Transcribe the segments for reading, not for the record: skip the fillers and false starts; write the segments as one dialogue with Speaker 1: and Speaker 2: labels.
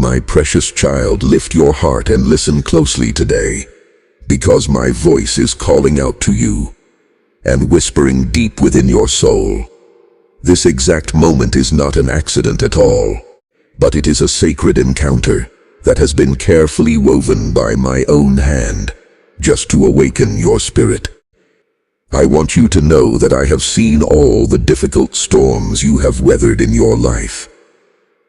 Speaker 1: My precious child, lift your heart and listen closely today, because my voice is calling out to you and whispering deep within your soul. This exact moment is not an accident at all, but it is a sacred encounter that has been carefully woven by my own hand, just to awaken your spirit. I want you to know that I have seen all the difficult storms you have weathered in your life.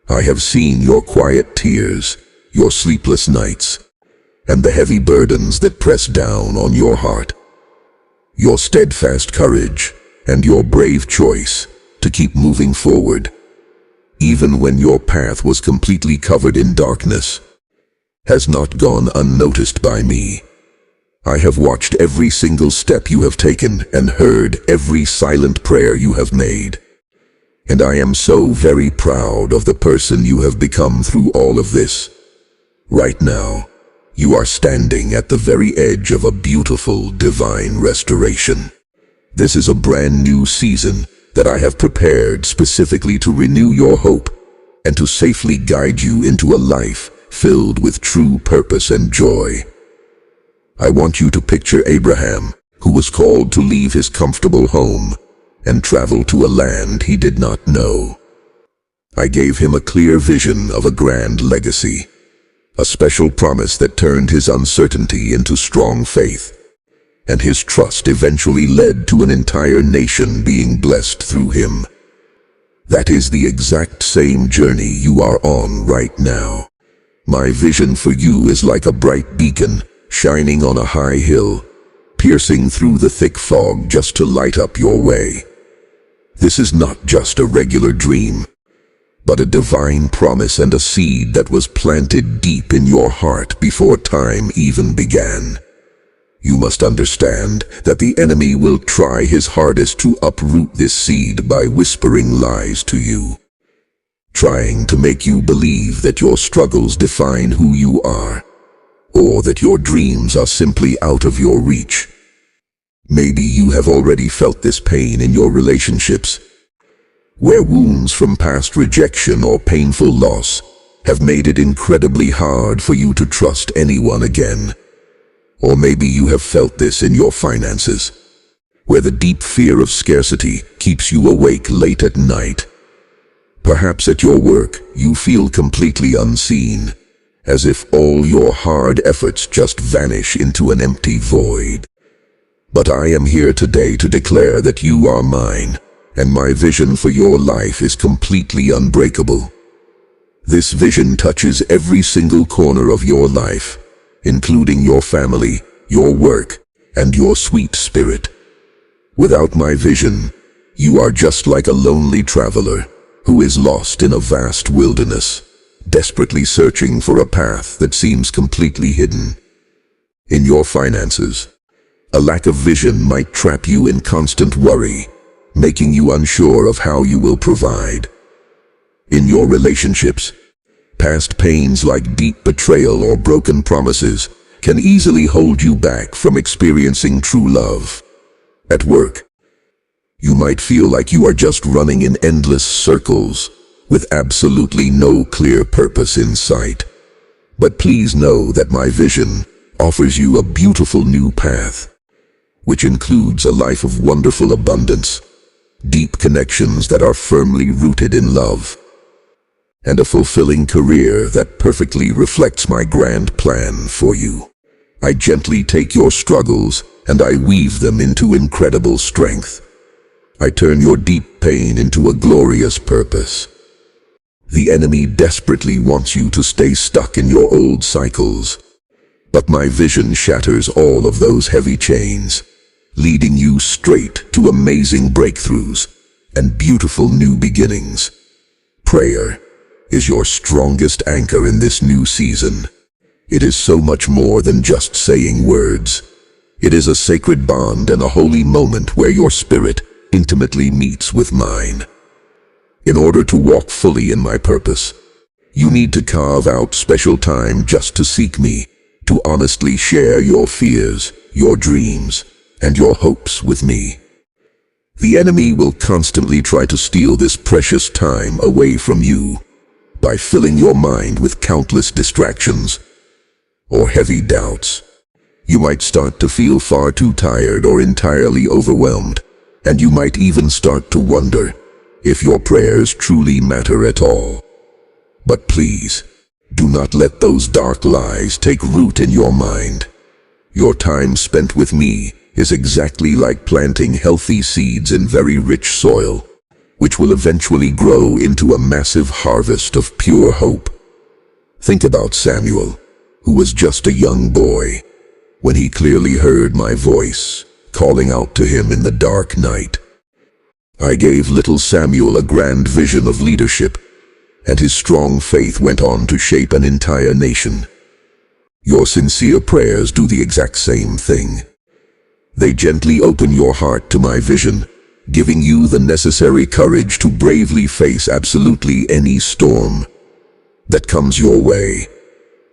Speaker 1: I have seen your quiet tears, your sleepless nights, and the heavy burdens that press down on your heart. Your steadfast courage and your brave choice to keep moving forward, even when your path was completely covered in darkness, has not gone unnoticed by me. I have watched every single step you have taken and heard every silent prayer you have made. And I am so very proud of the person you have become through all of this. Right now, you are standing at the very edge of a beautiful divine restoration. This is a brand new season that I have prepared specifically to renew your hope and to safely guide you into a life filled with true purpose and joy. I want you to picture Abraham, who was called to leave his comfortable home and travel to a land he did not know. I gave him a clear vision of a grand legacy, a special promise that turned his uncertainty into strong faith, and his trust eventually led to an entire nation being blessed through him. That is the exact same journey you are on right now. My vision for you is like a bright beacon shining on a high hill, piercing through the thick fog just to light up your way. This is not just a regular dream, but a divine promise and a seed that was planted deep in your heart before time even began. You must understand that the enemy will try his hardest to uproot this seed by whispering lies to you, trying to make you believe that your struggles define who you are, or that your dreams are simply out of your reach. Maybe you have already felt this pain in your relationships, where wounds from past rejection or painful loss have made it incredibly hard for you to trust anyone again. Or maybe you have felt this in your finances, where the deep fear of scarcity keeps you awake late at night. Perhaps at your work you feel completely unseen, as if all your hard efforts just vanish into an empty void. But I am here today to declare that you are mine, and my vision for your life is completely unbreakable. This vision touches every single corner of your life, including your family, your work, and your sweet spirit. Without my vision, you are just like a lonely traveler who is lost in a vast wilderness, desperately searching for a path that seems completely hidden. In your finances, a lack of vision might trap you in constant worry, making you unsure of how you will provide. In your relationships, past pains like deep betrayal or broken promises can easily hold you back from experiencing true love. At work, you might feel like you are just running in endless circles, with absolutely no clear purpose in sight. But please know that my vision offers you a beautiful new path, which includes a life of wonderful abundance, deep connections that are firmly rooted in love, and a fulfilling career that perfectly reflects my grand plan for you. I gently take your struggles and I weave them into incredible strength. I turn your deep pain into a glorious purpose. The enemy desperately wants you to stay stuck in your old cycles, but my vision shatters all of those heavy chains, leading you straight to amazing breakthroughs and beautiful new beginnings. Prayer is your strongest anchor in this new season. It is so much more than just saying words. It is a sacred bond and a holy moment where your spirit intimately meets with mine. In order to walk fully in my purpose, you need to carve out special time just to seek me, to honestly share your fears, your dreams, and your hopes with me. The enemy will constantly try to steal this precious time away from you, by filling your mind with countless distractions or heavy doubts. You might start to feel far too tired or entirely overwhelmed, and you might even start to wonder if your prayers truly matter at all. But please, do not let those dark lies take root in your mind. Your time spent with me is exactly like planting healthy seeds in very rich soil, which will eventually grow into a massive harvest of pure hope. Think about Samuel, who was just a young boy, when he clearly heard my voice calling out to him in the dark night. I gave little Samuel a grand vision of leadership, and his strong faith went on to shape an entire nation. Your sincere prayers do the exact same thing. They gently open your heart to my vision, giving you the necessary courage to bravely face absolutely any storm that comes your way.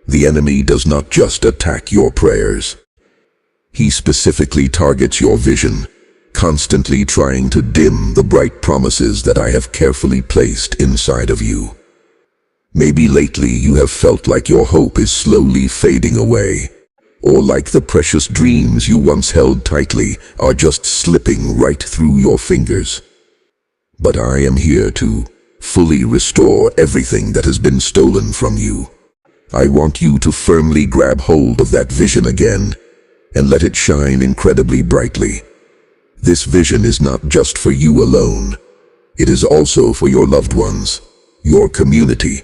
Speaker 1: The enemy does not just attack your prayers. He specifically targets your vision, constantly trying to dim the bright promises that I have carefully placed inside of you. Maybe lately you have felt like your hope is slowly fading away, or like the precious dreams you once held tightly are just slipping right through your fingers. But I am here to fully restore everything that has been stolen from you. I want you to firmly grab hold of that vision again and let it shine incredibly brightly. This vision is not just for you alone. It is also for your loved ones, your community,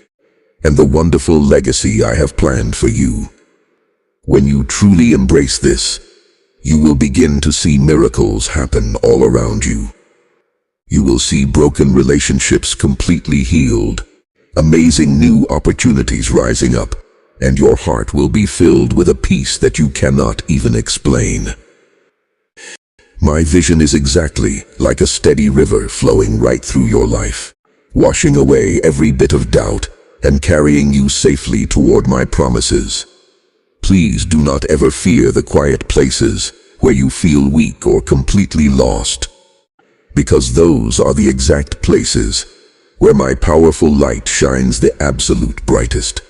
Speaker 1: and the wonderful legacy I have planned for you. When you truly embrace this, you will begin to see miracles happen all around you. You will see broken relationships completely healed, amazing new opportunities rising up, and your heart will be filled with a peace that you cannot even explain. My vision is exactly like a steady river flowing right through your life, washing away every bit of doubt and carrying you safely toward my promises. Please do not ever fear the quiet places where you feel weak or completely lost, because those are the exact places where my powerful light shines the absolute brightest.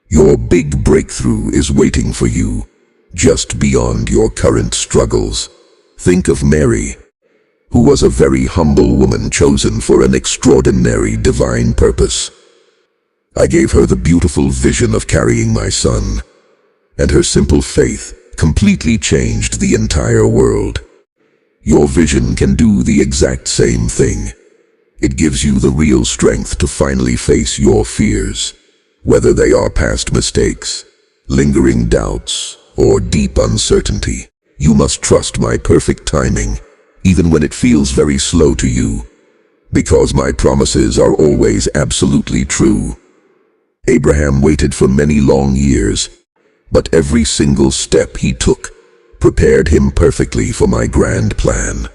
Speaker 1: Your big breakthrough is waiting for you, just beyond your current struggles. Think of Mary, who was a very humble woman chosen for an extraordinary divine purpose. I gave her the beautiful vision of carrying my son, and her simple faith completely changed the entire world. Your vision can do the exact same thing. It gives you the real strength to finally face your fears, whether they are past mistakes, lingering doubts, or deep uncertainty. You must trust my perfect timing, even when it feels very slow to you, because my promises are always absolutely true. Abraham waited for many long years, but every single step he took prepared him perfectly for my grand plan.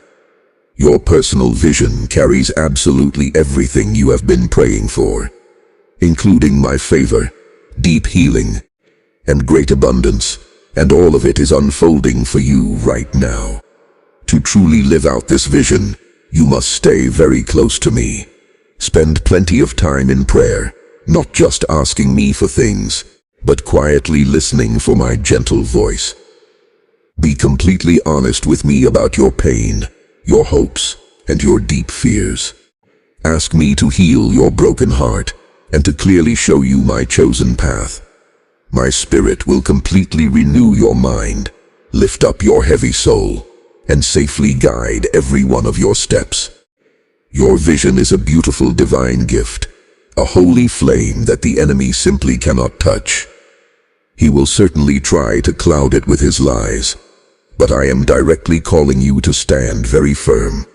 Speaker 1: Your personal vision carries absolutely everything you have been praying for, including my favor, deep healing, and great abundance, and all of it is unfolding for you right now. To truly live out this vision, you must stay very close to me. Spend plenty of time in prayer, not just asking me for things, but quietly listening for my gentle voice. Be completely honest with me about your pain, your hopes, and your deep fears. Ask me to heal your broken heart and to clearly show you my chosen path. My spirit will completely renew your mind, lift up your heavy soul, and safely guide every one of your steps. Your vision is a beautiful divine gift, a holy flame that the enemy simply cannot touch. He will certainly try to cloud it with his lies, but I am directly calling you to stand very firm,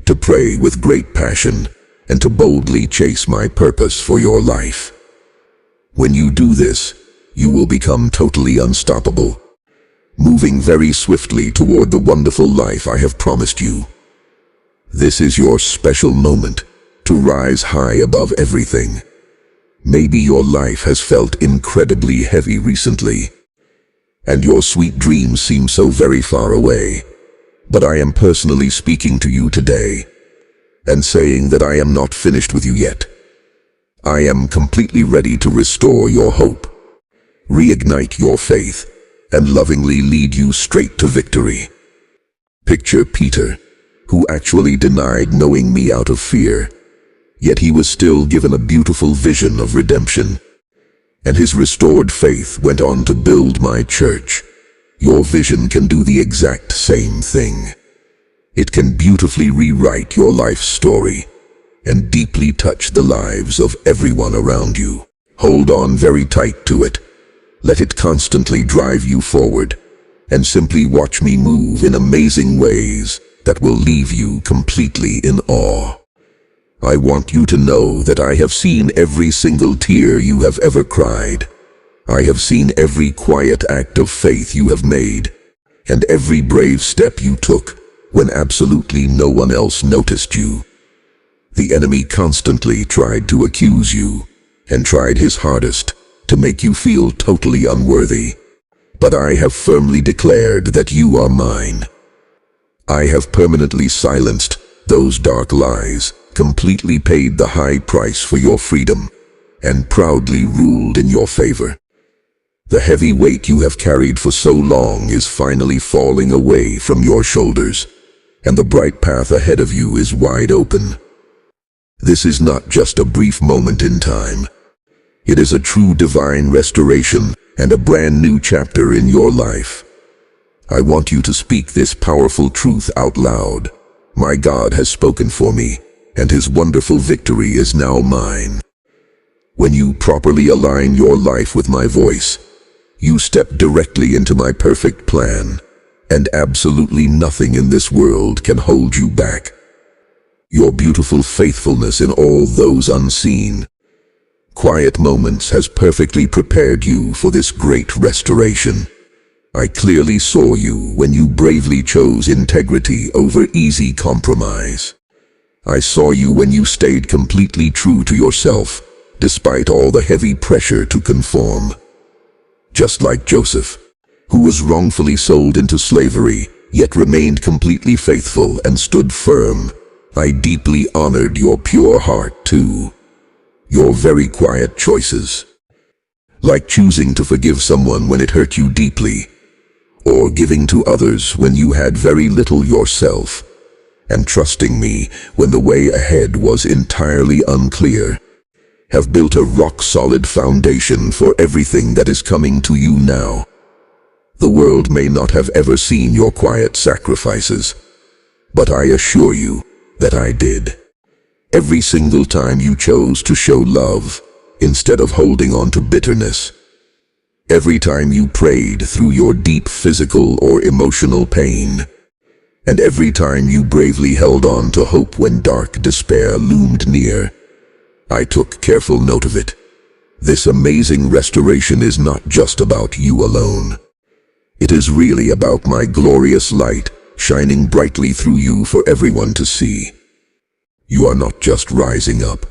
Speaker 1: to pray with great passion, and to boldly chase my purpose for your life. When you do this, you will become totally unstoppable, moving very swiftly toward the wonderful life I have promised you. This is your special moment to rise high above everything. Maybe your life has felt incredibly heavy recently, and your sweet dreams seem so very far away. But I am personally speaking to you today, and saying that I am not finished with you yet. I am completely ready to restore your hope, reignite your faith, and lovingly lead you straight to victory. Picture Peter, who actually denied knowing me out of fear, yet he was still given a beautiful vision of redemption. And his restored faith went on to build my church. Your vision can do the exact same thing. It can beautifully rewrite your life story and deeply touch the lives of everyone around you. Hold on very tight to it. Let it constantly drive you forward, and simply watch me move in amazing ways that will leave you completely in awe. I want you to know that I have seen every single tear you have ever cried. I have seen every quiet act of faith you have made, and every brave step you took when absolutely no one else noticed you. The enemy constantly tried to accuse you, and tried his hardest to make you feel totally unworthy. But I have firmly declared that you are mine. I have permanently silenced those dark lies, completely paid the high price for your freedom, and proudly ruled in your favor. The heavy weight you have carried for so long is finally falling away from your shoulders, and the bright path ahead of you is wide open. This is not just a brief moment in time. It is a true divine restoration and a brand new chapter in your life. I want you to speak this powerful truth out loud. My God has spoken for me, and his wonderful victory is now mine. When you properly align your life with my voice, you step directly into my perfect plan, and absolutely nothing in this world can hold you back. Your beautiful faithfulness in all those unseen, quiet moments has perfectly prepared you for this great restoration. I clearly saw you when you bravely chose integrity over easy compromise. I saw you when you stayed completely true to yourself, despite all the heavy pressure to conform. Just like Joseph, who was wrongfully sold into slavery, yet remained completely faithful and stood firm, I deeply honored your pure heart too. Your very quiet choices, like choosing to forgive someone when it hurt you deeply, or giving to others when you had very little yourself, and trusting me when the way ahead was entirely unclear, have built a rock-solid foundation for everything that is coming to you now. The world may not have ever seen your quiet sacrifices, but I assure you that I did. Every single time you chose to show love instead of holding on to bitterness. Every time you prayed through your deep physical or emotional pain. And every time you bravely held on to hope when dark despair loomed near. I took careful note of it. This amazing restoration is not just about you alone. It is really about my glorious light shining brightly through you for everyone to see. You are not just rising up.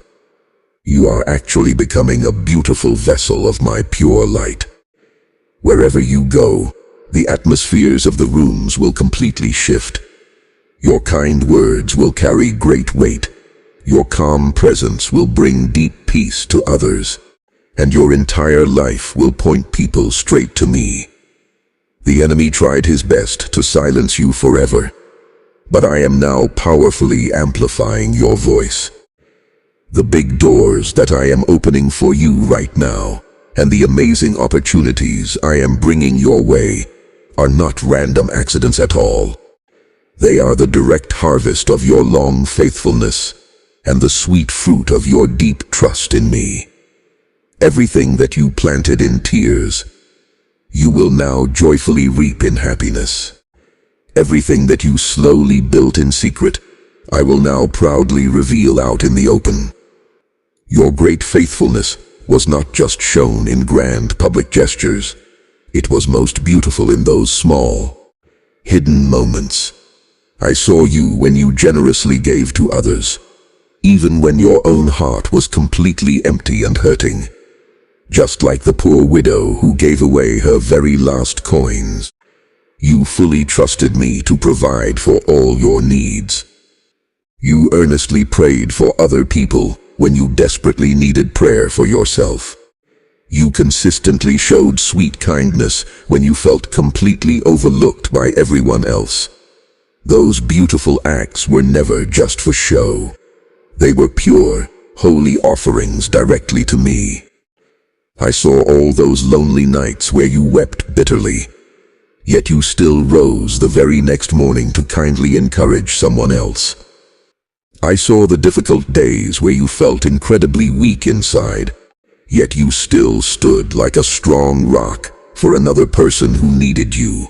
Speaker 1: You are actually becoming a beautiful vessel of my pure light. Wherever you go, the atmospheres of the rooms will completely shift. Your kind words will carry great weight. Your calm presence will bring deep peace to others, and your entire life will point people straight to me. The enemy tried his best to silence you forever, but I am now powerfully amplifying your voice. The big doors that I am opening for you right now, and the amazing opportunities I am bringing your way, are not random accidents at all. They are the direct harvest of your long faithfulness, and the sweet fruit of your deep trust in me. Everything that you planted in tears, you will now joyfully reap in happiness. Everything that you slowly built in secret, I will now proudly reveal out in the open. Your great faithfulness was not just shown in grand public gestures. It was most beautiful in those small, hidden moments. I saw you when you generously gave to others, even when your own heart was completely empty and hurting. Just like the poor widow who gave away her very last coins. You fully trusted me to provide for all your needs. You earnestly prayed for other people when you desperately needed prayer for yourself. You consistently showed sweet kindness when you felt completely overlooked by everyone else. Those beautiful acts were never just for show. They were pure, holy offerings directly to me. I saw all those lonely nights where you wept bitterly, yet you still rose the very next morning to kindly encourage someone else. I saw the difficult days where you felt incredibly weak inside, yet you still stood like a strong rock for another person who needed you.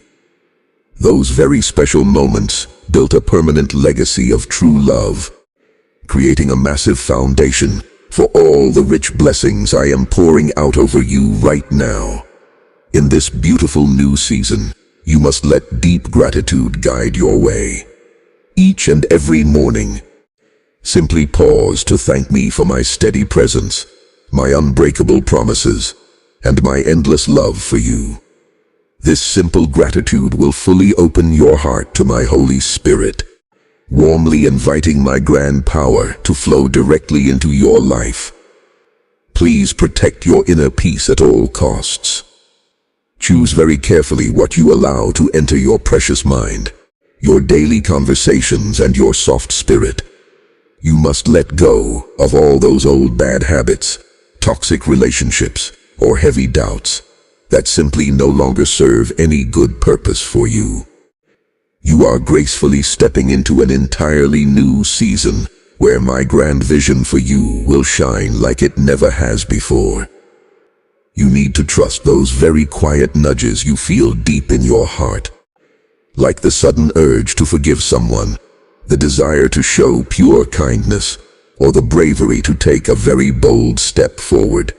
Speaker 1: Those very special moments built a permanent legacy of true love, creating a massive foundation for all the rich blessings I am pouring out over you right now. In this beautiful new season, you must let deep gratitude guide your way. Each and every morning, simply pause to thank me for my steady presence, my unbreakable promises, and my endless love for you. This simple gratitude will fully open your heart to my Holy Spirit, warmly inviting my grand power to flow directly into your life. Please protect your inner peace at all costs. Choose very carefully what you allow to enter your precious mind, your daily conversations, and your soft spirit. You must let go of all those old bad habits, toxic relationships, or heavy doubts that simply no longer serve any good purpose for you. You are gracefully stepping into an entirely new season where my grand vision for you will shine like it never has before. You need to trust those very quiet nudges you feel deep in your heart, like the sudden urge to forgive someone, the desire to show pure kindness, or the bravery to take a very bold step forward.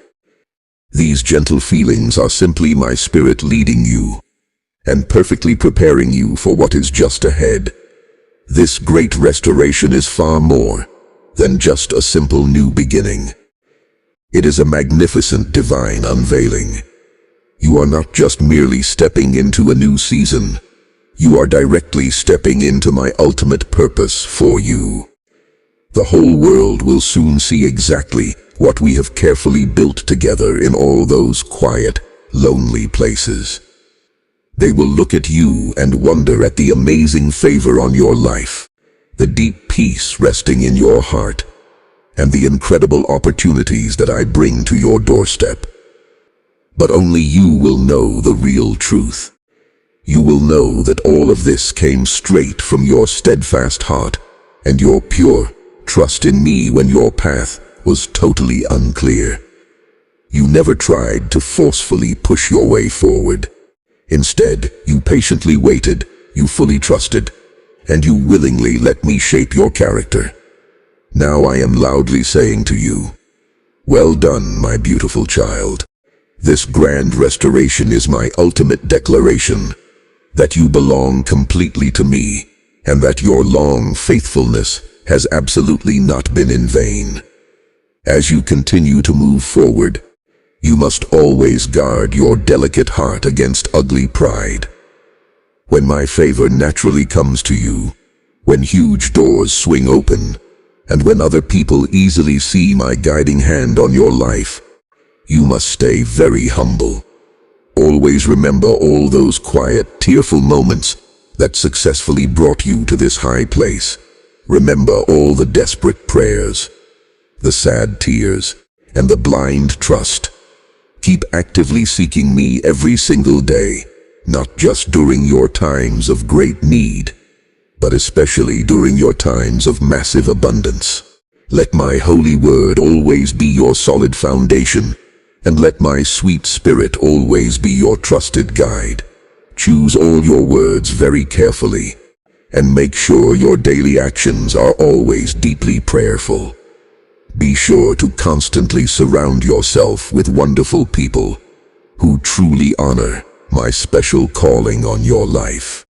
Speaker 1: These gentle feelings are simply my spirit leading you, and perfectly preparing you for what is just ahead. This great restoration is far more than just a simple new beginning. It is a magnificent divine unveiling. You are not just merely stepping into a new season. You are directly stepping into my ultimate purpose for you. The whole world will soon see exactly what we have carefully built together in all those quiet, lonely places. They will look at you and wonder at the amazing favor on your life, the deep peace resting in your heart, and the incredible opportunities that I bring to your doorstep. But only you will know the real truth. You will know that all of this came straight from your steadfast heart and your pure trust in me when your path was totally unclear. You never tried to forcefully push your way forward. Instead, you patiently waited, you fully trusted, and you willingly let me shape your character. Now I am loudly saying to you, well done, my beautiful child. This grand restoration is my ultimate declaration that you belong completely to me, and that your long faithfulness has absolutely not been in vain. As you continue to move forward, you must always guard your delicate heart against ugly pride. When my favor naturally comes to you, when huge doors swing open, and when other people easily see my guiding hand on your life, you must stay very humble. Always remember all those quiet, tearful moments that successfully brought you to this high place. Remember all the desperate prayers, the sad tears, and the blind trust. Keep actively seeking me every single day, not just during your times of great need, but especially during your times of massive abundance. Let my holy word always be your solid foundation, and let my sweet spirit always be your trusted guide. Choose all your words very carefully, and make sure your daily actions are always deeply prayerful. Be sure to constantly surround yourself with wonderful people who truly honor my special calling on your life.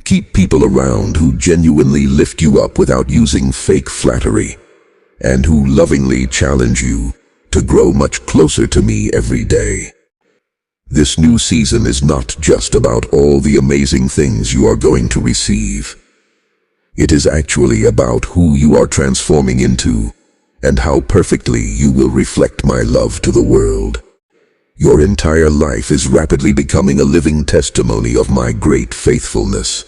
Speaker 1: Keep people around who genuinely lift you up without using fake flattery, and who lovingly challenge you to grow much closer to me every day. This new season is not just about all the amazing things you are going to receive. It is actually about who you are transforming into, and how perfectly you will reflect my love to the world. Your entire life is rapidly becoming a living testimony of my great faithfulness.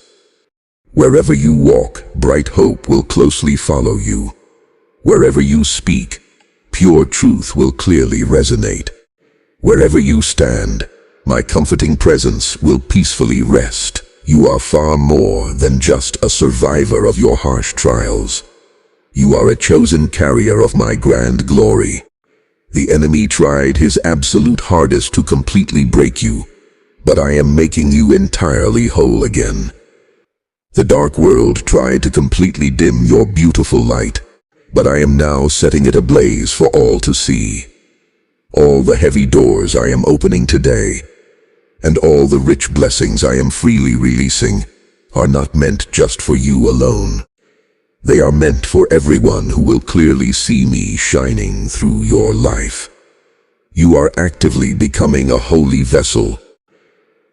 Speaker 1: Wherever you walk, bright hope will closely follow you. Wherever you speak, pure truth will clearly resonate. Wherever you stand, my comforting presence will peacefully rest. You are far more than just a survivor of your harsh trials. You are a chosen carrier of my grand glory. The enemy tried his absolute hardest to completely break you, but I am making you entirely whole again. The dark world tried to completely dim your beautiful light, but I am now setting it ablaze for all to see. All the heavy doors I am opening today, and all the rich blessings I am freely releasing, are not meant just for you alone. They are meant for everyone who will clearly see me shining through your life. You are actively becoming a holy vessel,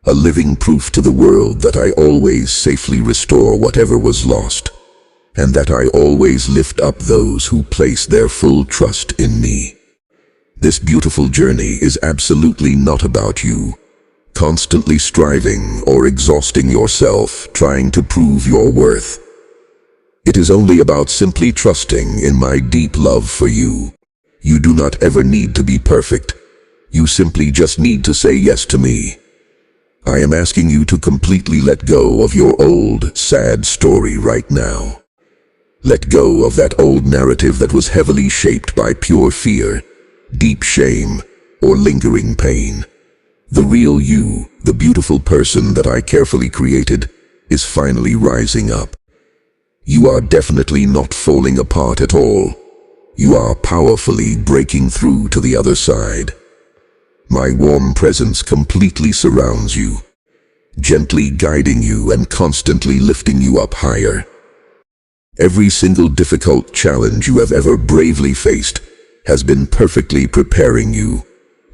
Speaker 1: a living proof to the world that I always safely restore whatever was lost, and that I always lift up those who place their full trust in me. This beautiful journey is absolutely not about you, constantly striving or exhausting yourself trying to prove your worth. It is only about simply trusting in my deep love for you. You do not ever need to be perfect. You simply just need to say yes to me. I am asking you to completely let go of your old, sad story right now. Let go of that old narrative that was heavily shaped by pure fear, deep shame, or lingering pain. The real you, the beautiful person that I carefully created, is finally rising up. You are definitely not falling apart at all. You are powerfully breaking through to the other side. My warm presence completely surrounds you, gently guiding you and constantly lifting you up higher. Every single difficult challenge you have ever bravely faced has been perfectly preparing you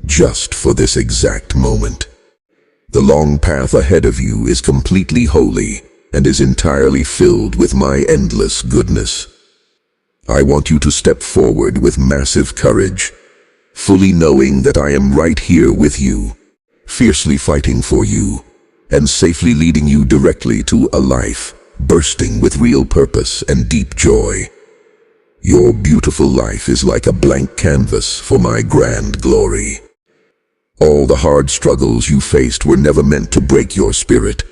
Speaker 1: just for this exact moment. The long path ahead of you is completely holy and is entirely filled with my endless goodness. I want you to step forward with massive courage, fully knowing that I am right here with you, fiercely fighting for you, and safely leading you directly to a life bursting with real purpose and deep joy. Your beautiful life is like a blank canvas for my grand glory. All the hard struggles you faced were never meant to break your spirit.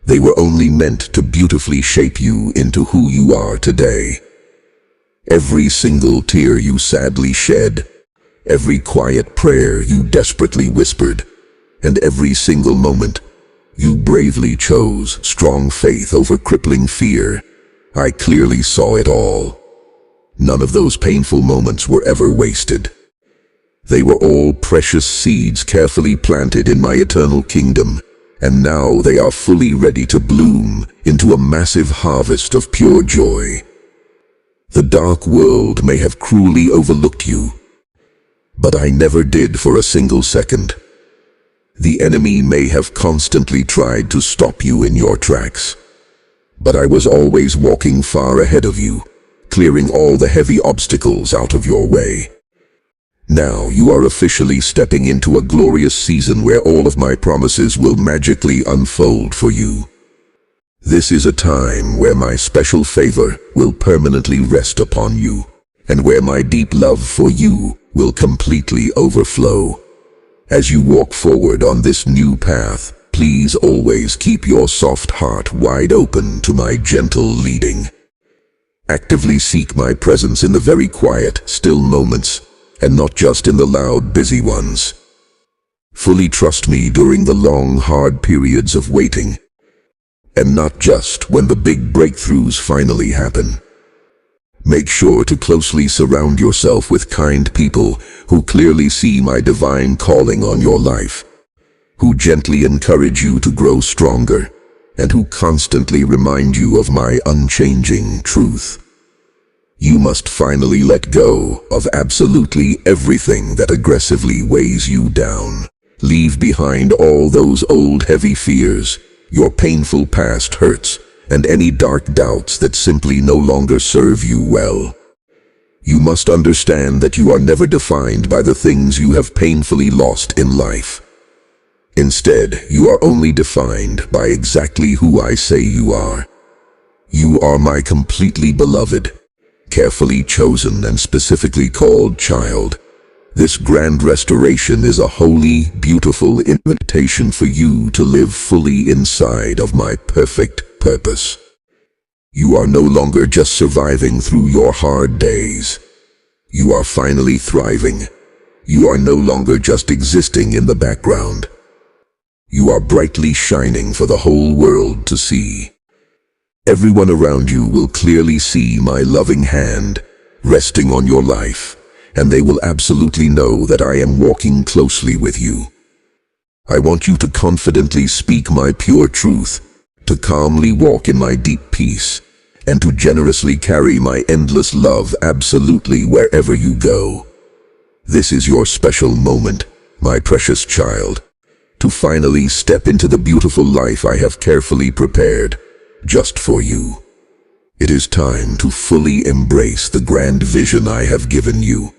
Speaker 1: They were only meant to beautifully shape you into who you are today. Every single tear you sadly shed, every quiet prayer you desperately whispered, and every single moment you bravely chose strong faith over crippling fear, I clearly saw it all. None of those painful moments were ever wasted. They were all precious seeds carefully planted in my eternal kingdom, and now they are fully ready to bloom into a massive harvest of pure joy. The dark world may have cruelly overlooked you, but I never did for a single second. The enemy may have constantly tried to stop you in your tracks, but I was always walking far ahead of you, clearing all the heavy obstacles out of your way. Now you are officially stepping into a glorious season where all of my promises will magically unfold for you. This is a time where my special favor will permanently rest upon you, and where my deep love for you will completely overflow. As you walk forward on this new path, please always keep your soft heart wide open to my gentle leading. Actively seek my presence in the very quiet, still moments, and not just in the loud, busy ones. Fully trust me during the long, hard periods of waiting, and not just when the big breakthroughs finally happen. Make sure to closely surround yourself with kind people who clearly see my divine calling on your life, who gently encourage you to grow stronger, and who constantly remind you of my unchanging truth. You must finally let go of absolutely everything that aggressively weighs you down. Leave behind all those old heavy fears, your painful past hurts, and any dark doubts that simply no longer serve you well. You must understand that you are never defined by the things you have painfully lost in life. Instead, you are only defined by exactly who I say you are. You are my completely beloved, carefully chosen and specifically called child. This grand restoration is a holy, beautiful invitation for you to live fully inside of my perfect purpose. You are no longer just surviving through your hard days. You are finally thriving. You are no longer just existing in the background. You are brightly shining for the whole world to see. Everyone around you will clearly see my loving hand resting on your life, and they will absolutely know that I am walking closely with you. I want you to confidently speak my pure truth, to calmly walk in my deep peace, and to generously carry my endless love absolutely wherever you go. This is your special moment, my precious child, to finally step into the beautiful life I have carefully prepared just for you. It is time to fully embrace the grand vision I have given you,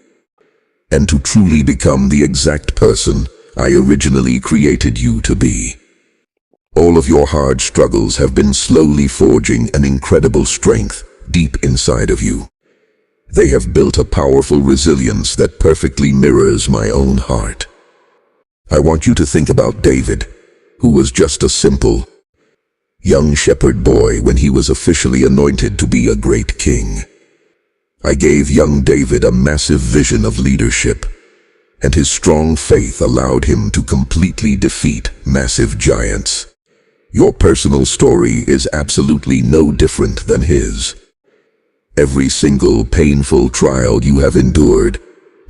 Speaker 1: and to truly become the exact person I originally created you to be. All of your hard struggles have been slowly forging an incredible strength deep inside of you. They have built a powerful resilience that perfectly mirrors my own heart. I want you to think about David, who was just a simple, young shepherd boy when he was officially anointed to be a great king. I gave young David a massive vision of leadership, and his strong faith allowed him to completely defeat massive giants. Your personal story is absolutely no different than his. Every single painful trial you have endured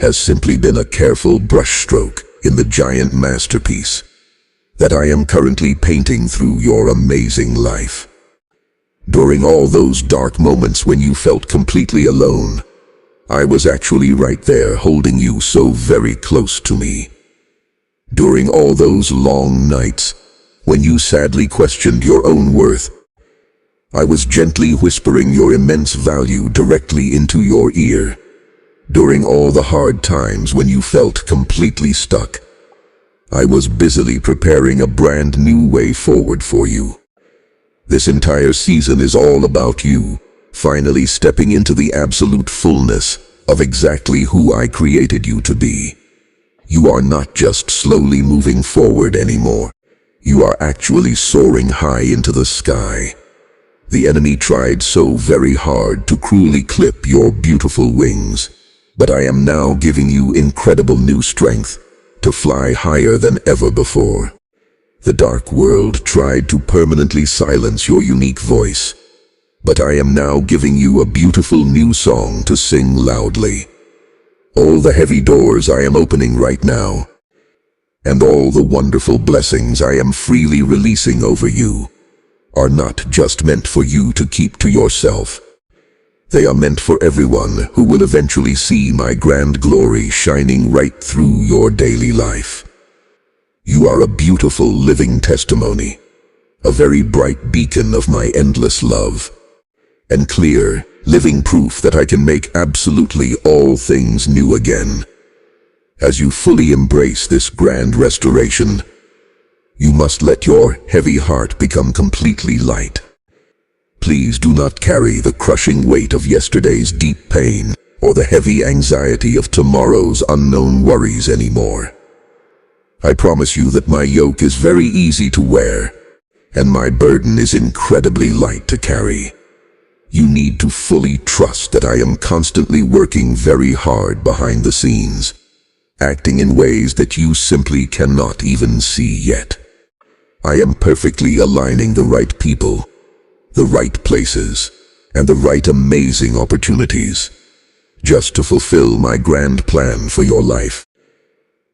Speaker 1: has simply been a careful brushstroke in the giant masterpiece that I am currently painting through your amazing life. During all those dark moments when you felt completely alone, I was actually right there holding you so very close to me. During all those long nights, when you sadly questioned your own worth, I was gently whispering your immense value directly into your ear. During all the hard times when you felt completely stuck, I was busily preparing a brand new way forward for you. This entire season is all about you finally stepping into the absolute fullness of exactly who I created you to be. You are not just slowly moving forward anymore. You are actually soaring high into the sky. The enemy tried so very hard to cruelly clip your beautiful wings, but I am now giving you incredible new strength to fly higher than ever before. The dark world tried to permanently silence your unique voice, but I am now giving you a beautiful new song to sing loudly. All the heavy doors I am opening right now, and all the wonderful blessings I am freely releasing over you, are not just meant for you to keep to yourself. They are meant for everyone who will eventually see my grand glory shining right through your daily life. You are a beautiful living testimony, a very bright beacon of my endless love, and clear, living proof that I can make absolutely all things new again. As you fully embrace this grand restoration, you must let your heavy heart become completely light. Please do not carry the crushing weight of yesterday's deep pain or the heavy anxiety of tomorrow's unknown worries anymore. I promise you that my yoke is very easy to wear, and my burden is incredibly light to carry. You need to fully trust that I am constantly working very hard behind the scenes, acting in ways that you simply cannot even see yet. I am perfectly aligning the right people, the right places, and the right amazing opportunities, just to fulfill my grand plan for your life.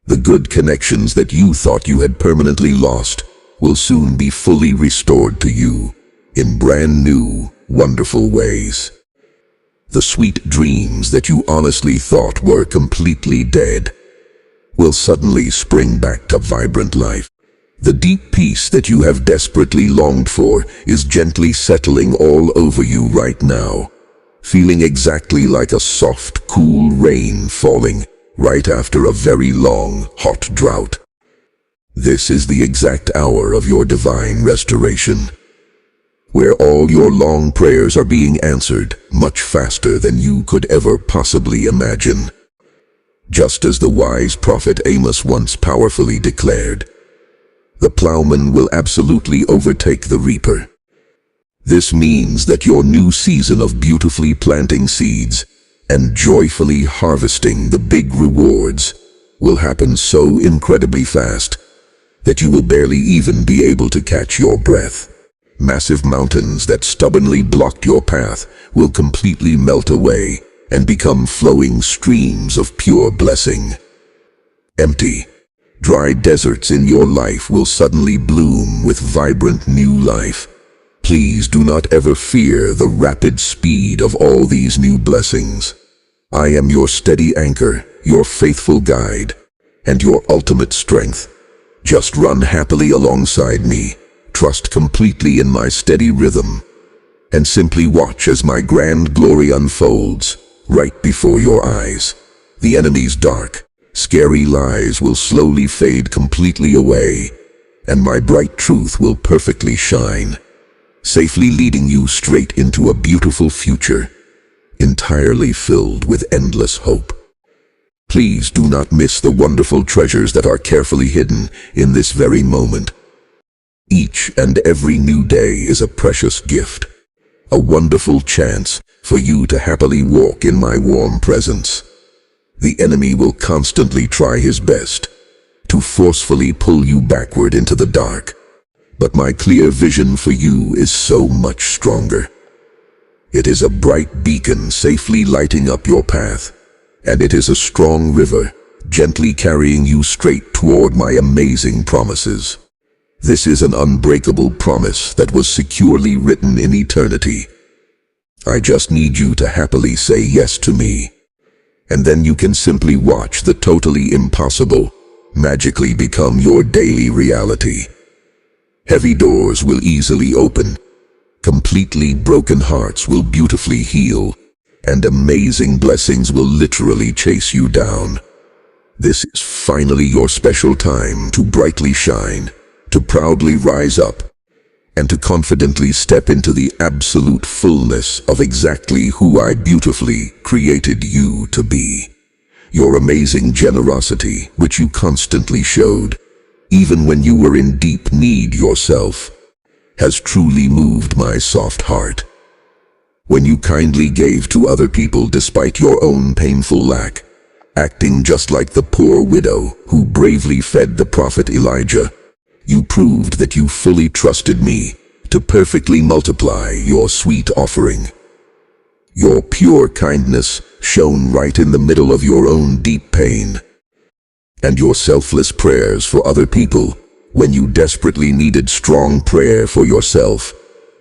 Speaker 1: The good connections that you thought you had permanently lost will soon be fully restored to you in brand new, wonderful ways. The sweet dreams that you honestly thought were completely dead will suddenly spring back to vibrant life. The deep peace that you have desperately longed for is gently settling all over you right now, feeling exactly like a soft, cool rain falling right after a very long, hot drought. This is the exact hour of your divine restoration, where all your long prayers are being answered much faster than you could ever possibly imagine. Just as the wise prophet Amos once powerfully declared, the plowman will absolutely overtake the reaper. This means that your new season of beautifully planting seeds and joyfully harvesting the big rewards will happen so incredibly fast that you will barely even be able to catch your breath. Massive mountains that stubbornly blocked your path will completely melt away and become flowing streams of pure blessing. Empty, dry deserts in your life will suddenly bloom with vibrant new life. Please do not ever fear the rapid speed of all these new blessings. I am your steady anchor, your faithful guide, and your ultimate strength. Just run happily alongside me, trust completely in my steady rhythm, and simply watch as my grand glory unfolds right before your eyes. The enemy's dark, scary lies will slowly fade completely away, and my bright truth will perfectly shine, safely leading you straight into a beautiful future, entirely filled with endless hope. Please do not miss the wonderful treasures that are carefully hidden in this very moment. Each and every new day is a precious gift, a wonderful chance for you to happily walk in my warm presence. The enemy will constantly try his best to forcefully pull you backward into the dark, but my clear vision for you is so much stronger. It is a bright beacon safely lighting up your path, and it is a strong river gently carrying you straight toward my amazing promises. This is an unbreakable promise that was securely written in eternity. I just need you to happily say yes to me, and then you can simply watch the totally impossible magically become your daily reality. Heavy doors will easily open, completely broken hearts will beautifully heal, and amazing blessings will literally chase you down. This is finally your special time to brightly shine, to proudly rise up, and to confidently step into the absolute fullness of exactly who I beautifully created you to be. Your amazing generosity, which you constantly showed, even when you were in deep need yourself, has truly moved my soft heart. When you kindly gave to other people despite your own painful lack, acting just like the poor widow who bravely fed the prophet Elijah, you proved that you fully trusted me to perfectly multiply your sweet offering. Your pure kindness shone right in the middle of your own deep pain, and your selfless prayers for other people when you desperately needed strong prayer for yourself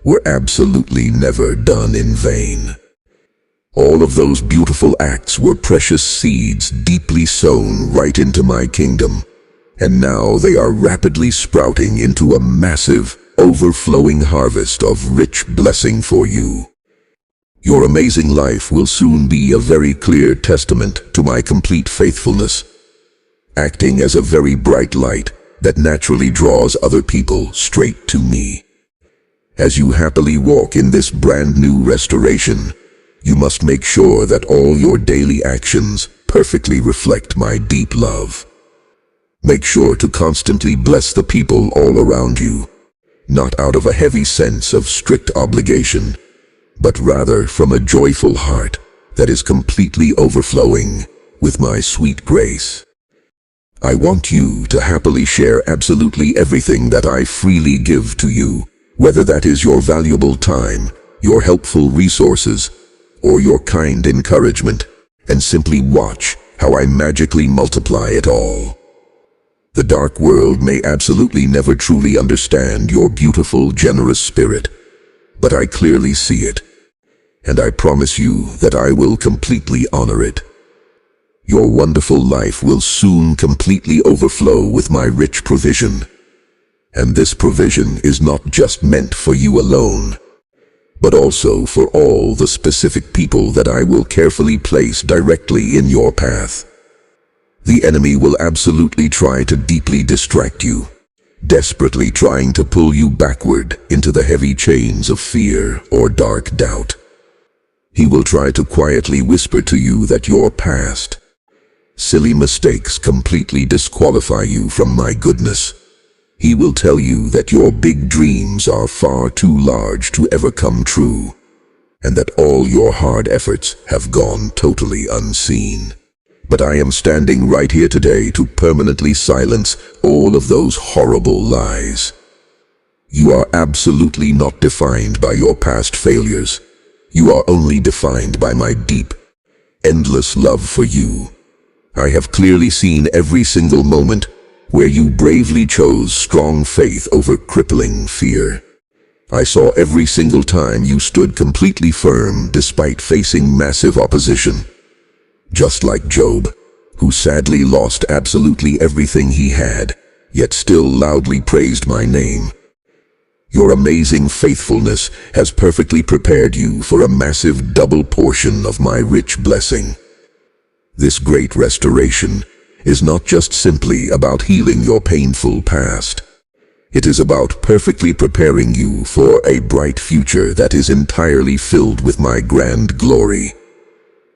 Speaker 1: were absolutely never done in vain. All of those beautiful acts were precious seeds deeply sown right into my kingdom, and now they are rapidly sprouting into a massive, overflowing harvest of rich blessing for you. Your amazing life will soon be a very clear testament to my complete faithfulness, acting as a very bright light that naturally draws other people straight to me. As you happily walk in this brand new restoration, you must make sure that all your daily actions perfectly reflect my deep love. Make sure to constantly bless the people all around you, not out of a heavy sense of strict obligation, but rather from a joyful heart that is completely overflowing with my sweet grace. I want you to happily share absolutely everything that I freely give to you, whether that is your valuable time, your helpful resources, or your kind encouragement, and simply watch how I magically multiply it all. The dark world may absolutely never truly understand your beautiful, generous spirit, but I clearly see it, and I promise you that I will completely honor it. Your wonderful life will soon completely overflow with my rich provision, And this provision is not just meant for you alone, but also for all the specific people that I will carefully place directly in your path. The enemy will absolutely try to deeply distract you, desperately trying to pull you backward into the heavy chains of fear or dark doubt. He will try to quietly whisper to you that your past, silly mistakes completely disqualify you from my goodness. He will tell you that your big dreams are far too large to ever come true, and that all your hard efforts have gone totally unseen. But I am standing right here today to permanently silence all of those horrible lies. You are absolutely not defined by your past failures. You are only defined by my deep, endless love for you. I have clearly seen every single moment where you bravely chose strong faith over crippling fear. I saw every single time you stood completely firm despite facing massive opposition. Just like Job, who sadly lost absolutely everything he had, yet still loudly praised my name. Your amazing faithfulness has perfectly prepared you for a massive double portion of my rich blessing. This great restoration is not just simply about healing your painful past. It is about perfectly preparing you for a bright future that is entirely filled with my grand glory.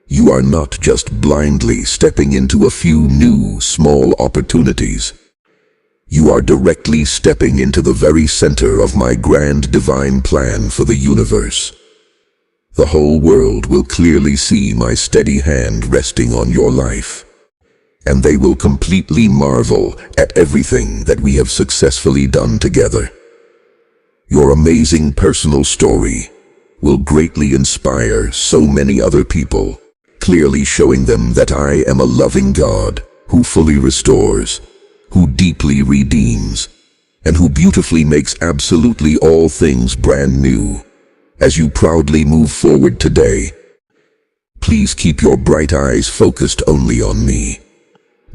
Speaker 1: You are not just blindly stepping into a few new, small opportunities. You are directly stepping into the very center of my grand divine plan for the universe. The whole world will clearly see my steady hand resting on your life, and they will completely marvel at everything that we have successfully done together. Your amazing personal story will greatly inspire so many other people, clearly showing them that I am a loving God who fully restores, who deeply redeems, and who beautifully makes absolutely all things brand new. As you proudly move forward today, please keep your bright eyes focused only on me.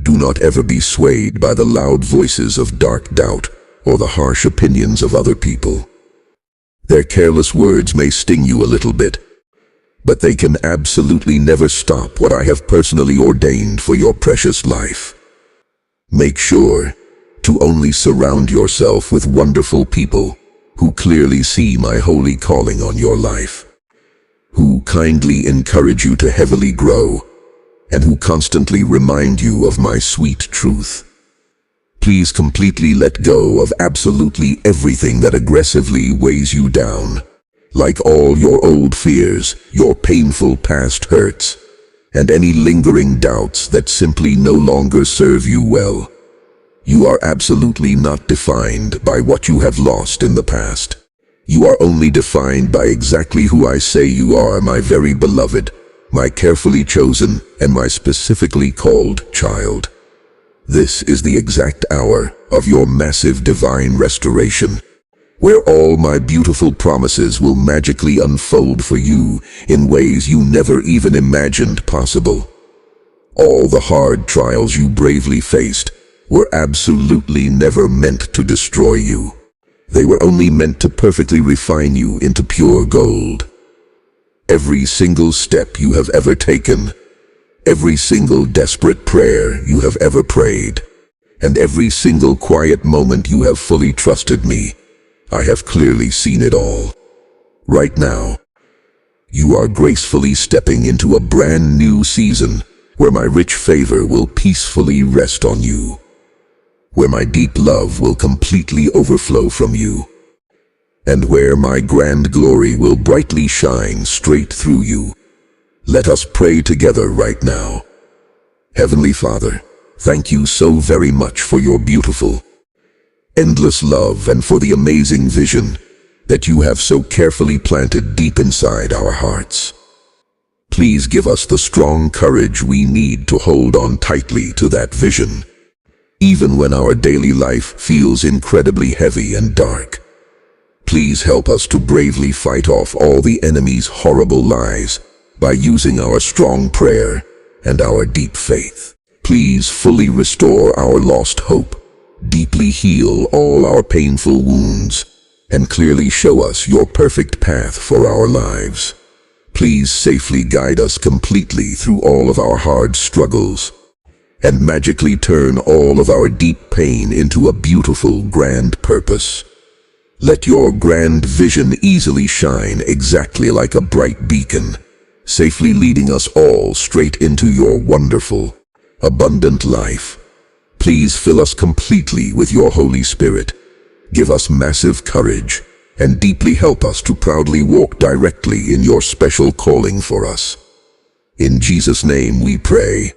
Speaker 1: Do not ever be swayed by the loud voices of dark doubt or the harsh opinions of other people. Their careless words may sting you a little bit, but they can absolutely never stop what I have personally ordained for your precious life. Make sure to only surround yourself with wonderful people who clearly see my holy calling on your life, who kindly encourage you to heavily grow, and who constantly remind you of my sweet truth. Please completely let go of absolutely everything that aggressively weighs you down, like all your old fears, your painful past hurts, and any lingering doubts that simply no longer serve you well. You are absolutely not defined by what you have lost in the past. You are only defined by exactly who I say you are, my very beloved, my carefully chosen, and my specifically called child. This is the exact hour of your massive divine restoration, where all my beautiful promises will magically unfold for you in ways you never even imagined possible. All the hard trials you bravely faced were absolutely never meant to destroy you. They were only meant to perfectly refine you into pure gold. Every single step you have ever taken, every single desperate prayer you have ever prayed, and every single quiet moment you have fully trusted me, I have clearly seen it all. Right now, you are gracefully stepping into a brand new season where my rich favor will peacefully rest on you, where my deep love will completely overflow from you, and where my grand glory will brightly shine straight through you. Let us pray together right now. Heavenly Father, thank you so very much for your beautiful, endless love and for the amazing vision that you have so carefully planted deep inside our hearts. Please give us the strong courage we need to hold on tightly to that vision, even when our daily life feels incredibly heavy and dark. Please help us to bravely fight off all the enemy's horrible lies by using our strong prayer and our deep faith. Please fully restore our lost hope, deeply completely heal all our painful wounds and clearly show us your perfect path for our lives. Please safely guide us completely through all of our hard struggles and magically turn all of our deep pain into a beautiful, grand purpose. Let your grand vision easily shine exactly like a bright beacon, safely leading us all straight into your wonderful, abundant life. Please fill us completely with your Holy Spirit. Give us massive courage and deeply help us to proudly walk directly in your special calling for us. In Jesus' name we pray.